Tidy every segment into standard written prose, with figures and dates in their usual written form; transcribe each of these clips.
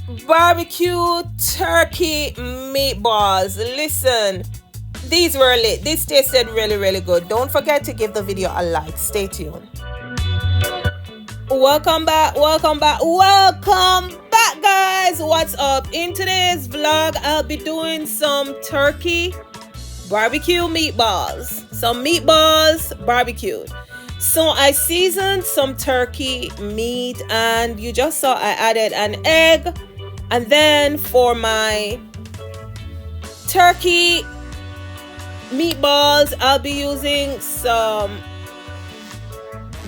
barbecue turkey meatballs. Listen, these were lit. This tasted really good. Don't forget to give the video a like. Stay tuned. Welcome back guys. What's up? In today's vlog, I'll be doing some turkey barbecue meatballs. Some meatballs barbecued. So I seasoned some turkey meat, and you just saw I added an egg. And then for my turkey meatballs, I'll be using some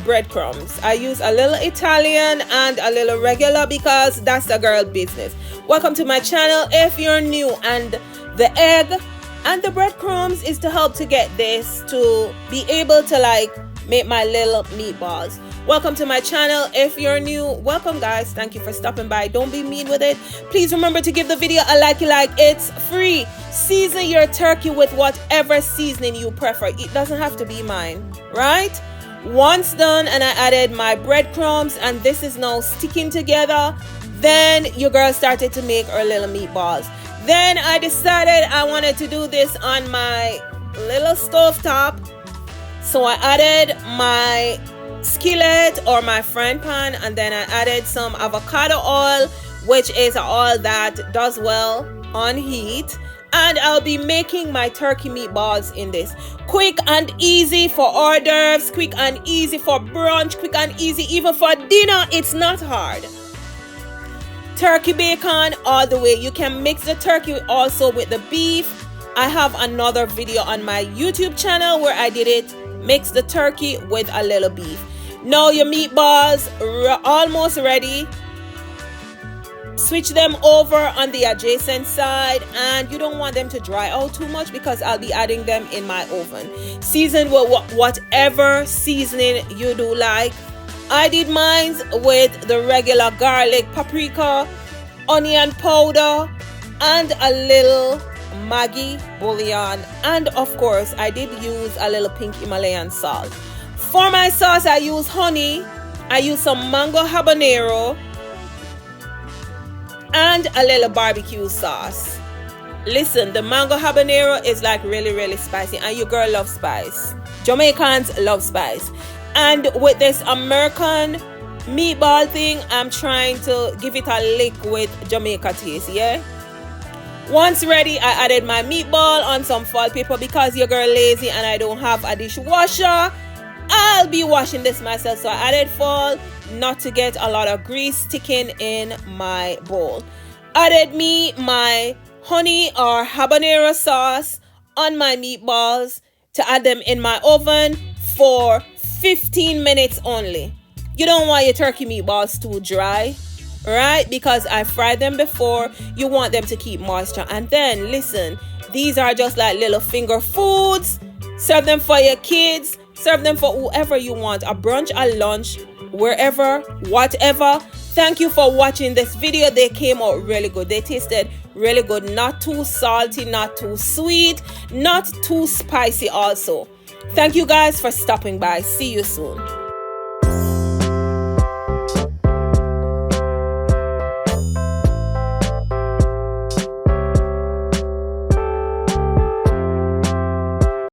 breadcrumbs. I use a little Italian and a little regular because that's the girl business. Welcome to my channel if you're new, and the egg and the breadcrumbs is to help to get this to be able to like make my little meatballs. Welcome to my channel if you're new. Welcome guys, thank you for stopping by. Don't be mean with it. Please remember to give the video a like. It's free. Season your turkey with whatever seasoning you prefer. It doesn't have to be mine, right? Once done, and I added my breadcrumbs, and this is now sticking together, then your girl started to make her little meatballs. Then I decided I wanted to do this on my little stove top. So I added my skillet or my frying pan, and then I added some avocado oil, which is oil that does well on heat. And I'll be making my turkey meatballs in this. Quick and easy for hors d'oeuvres, quick and easy for brunch, quick and easy even for dinner. It's not hard. Turkey bacon all the way. You can mix the turkey also with the beef. I have another video on my YouTube channel where I did it. Mix the turkey with a little beef. Now your meatballs are almost ready. Switch them over on the adjacent side, and you don't want them to dry out too much because I'll be adding them in my oven. Season with whatever seasoning you do like. I did mine with the regular garlic, paprika, onion powder, and a little Maggi bouillon, and of course I did use a little pink Himalayan salt. For my sauce I use honey, I use some mango habanero, and a little barbecue sauce. Listen, the mango habanero is like really spicy, and your girl loves spice. Jamaicans love spice. And with this American meatball thing, I'm trying to give it a lick with Jamaica taste, yeah? Once ready, I added my meatball on some foil paper because your girl lazy and I don't have a dishwasher. I'll be washing this myself, so I added foil not to get a lot of grease sticking in my bowl. Added me my honey or habanero sauce on my meatballs to add them in my oven for 15 minutes only. You don't want your turkey meatballs too dry, right? Because I fried them before. You want them to keep moisture. And then listen, these are just like little finger foods. Serve them for your kids, serve them for whoever you want, a brunch, a lunch, wherever, whatever. Thank you for watching this video. They came out really good. They tasted really good. Not too salty, not too sweet, not too spicy also. Thank you guys for stopping by. See you soon.